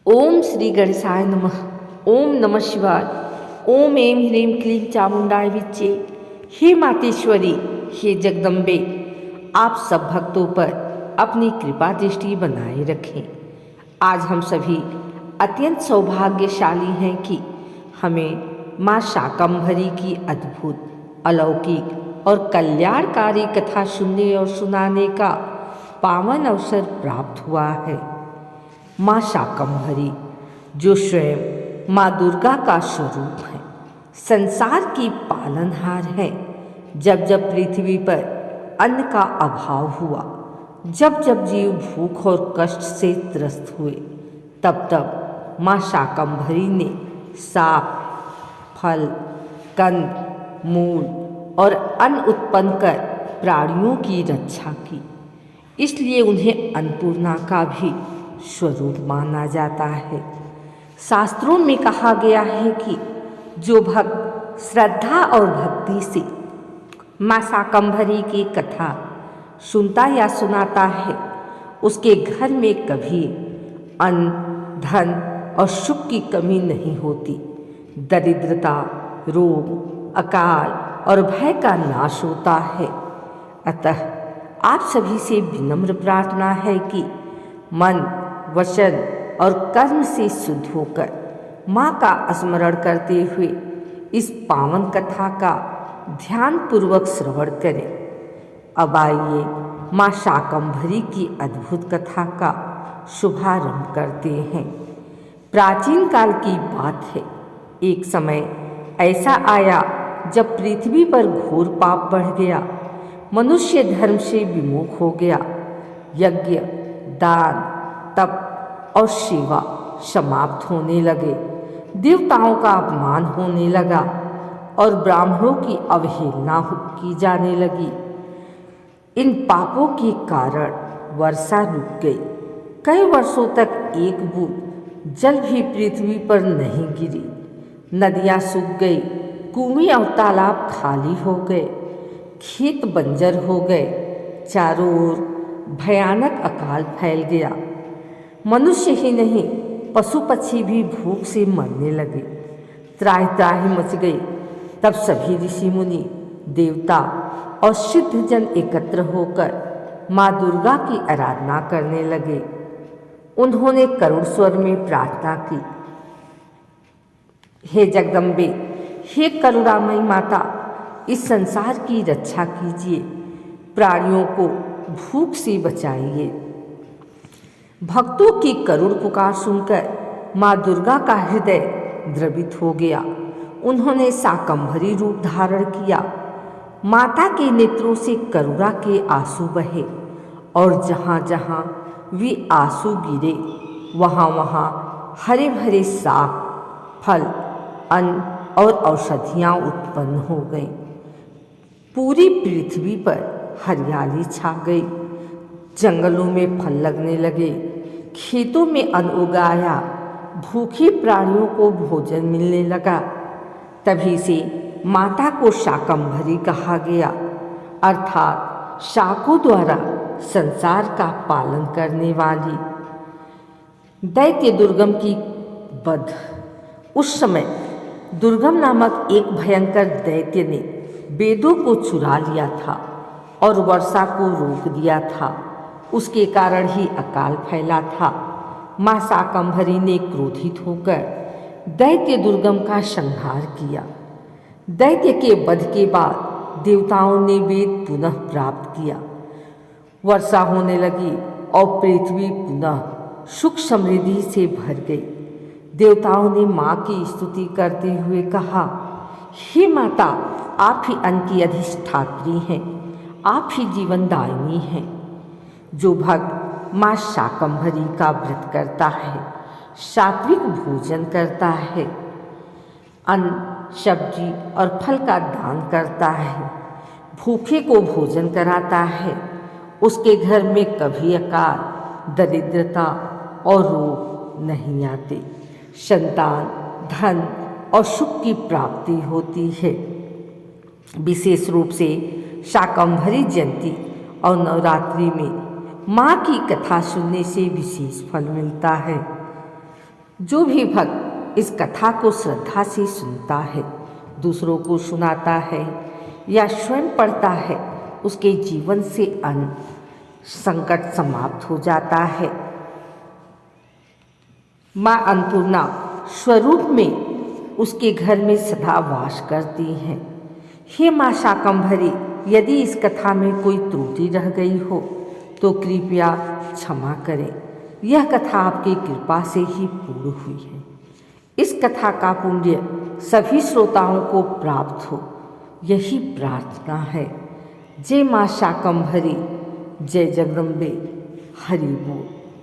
ओम श्री गणेशाय नमः। ओम नमः शिवाय। ओम ऐं ह्रीं क्लीं चामुंडाय विच्चे। हे मातेश्वरी, हे जगदम्बे, आप सब भक्तों पर अपनी कृपा दृष्टि बनाए रखें। आज हम सभी अत्यंत सौभाग्यशाली हैं कि हमें माँ शाकंभरी की अद्भुत, अलौकिक और कल्याणकारी कथा सुनने और सुनाने का पावन अवसर प्राप्त हुआ है। माँ शाकंभरी, जो स्वयं माँ दुर्गा का स्वरूप है, संसार की पालनहार है। जब जब पृथ्वी पर अन्न का अभाव हुआ, जब जब जीव भूख और कष्ट से त्रस्त हुए, तब तब माँ शाकंभरी ने साग, फल, कंद, मूल और अन्न उत्पन्न कर प्राणियों की रक्षा की। इसलिए उन्हें अन्नपूर्णा का भी स्वरूप माना जाता है। शास्त्रों में कहा गया है कि जो भक्त श्रद्धा और भक्ति से माँ शाकंभरी की कथा सुनता या सुनाता है, उसके घर में कभी अन्न, धन और सुख की कमी नहीं होती। दरिद्रता, रोग, अकाल और भय का नाश होता है। अतः आप सभी से विनम्र प्रार्थना है कि मन, वचन और कर्म से शुद्ध होकर माँ का स्मरण करते हुए इस पावन कथा का ध्यानपूर्वक श्रवण करें। अब आइए माँ शाकंभरी की अद्भुत कथा का शुभारंभ करते हैं। प्राचीन काल की बात है। एक समय ऐसा आया जब पृथ्वी पर घोर पाप बढ़ गया। मनुष्य धर्म से विमुख हो गया। यज्ञ, दान, तप और सेवा समाप्त होने लगे। देवताओं का अपमान होने लगा और ब्राह्मणों की अवहेलना की जाने लगी। इन पापों के कारण वर्षा रुक गई। कई वर्षों तक एक बूंद जल भी पृथ्वी पर नहीं गिरी। नदियां सूख गई, कुएं और तालाब खाली हो गए, खेत बंजर हो गए। चारों ओर भयानक अकाल फैल गया। मनुष्य ही नहीं, पशु पक्षी भी भूख से मरने लगे। त्राहि त्राहि मच गई। तब सभी ऋषि मुनि, देवता और सिद्ध जन एकत्र होकर माँ दुर्गा की आराधना करने लगे। उन्होंने करुण स्वर में प्रार्थना की, हे जगदम्बे, हे करुणामयी माता, इस संसार की रक्षा कीजिए, प्राणियों को भूख से बचाइए। भक्तों की करुण पुकार सुनकर माँ दुर्गा का हृदय द्रवित हो गया। उन्होंने शाकंभरी रूप धारण किया। माता के नेत्रों से करुणा के आंसू बहे और जहाँ जहाँ वे आंसू गिरे, वहाँ वहाँ हरे भरे साग, फल, अन्न और औषधियाँ उत्पन्न हो गईं। पूरी पृथ्वी पर हरियाली छा गई। जंगलों में फल लगने लगे, खेतों में अन्न उगाया, भूखे प्राणियों को भोजन मिलने लगा। तभी से माता को शाकंभरी कहा गया, अर्थात शाकों द्वारा संसार का पालन करने वाली। दैत्य दुर्गम की वध। उस समय दुर्गम नामक एक भयंकर दैत्य ने वेदों को चुरा लिया था और वर्षा को रोक दिया था। उसके कारण ही अकाल फैला था। माँ शाकंभरी ने क्रोधित होकर दैत्य दुर्गम का संहार किया। दैत्य के वध के बाद देवताओं ने वेद पुनः प्राप्त किया। वर्षा होने लगी और पृथ्वी पुनः सुख समृद्धि से भर गई। देवताओं ने माँ की स्तुति करते हुए कहा, हे माता, आप ही अन्न की अधिष्ठात्री हैं, आप ही जीवनदायिनी हैं। जो भक्त माँ शाकंभरी का व्रत करता है, सात्विक भोजन करता है, अन्न, सब्जी और फल का दान करता है, भूखे को भोजन कराता है, उसके घर में कभी अकाल, दरिद्रता और रोग नहीं आते। संतान, धन और सुख की प्राप्ति होती है। विशेष रूप से शाकंभरी जयंती और नवरात्रि में माँ की कथा सुनने से विशेष फल मिलता है। जो भी भक्त इस कथा को श्रद्धा से सुनता है, दूसरों को सुनाता है या स्वयं पढ़ता है, उसके जीवन से अन्न संकट समाप्त हो जाता है। माँ अन्नपूर्णा स्वरूप में उसके घर में सदा वास करती हैं। हे माँ शाकंभरी, यदि इस कथा में कोई त्रुटि रह गई हो तो कृपया क्षमा करें। यह कथा आपकी कृपा से ही पूर्ण हुई है। इस कथा का पुण्य सभी श्रोताओं को प्राप्त हो, यही प्रार्थना है। जय माँ शाकंभरी, जय जगदम्बे, हरि बोल।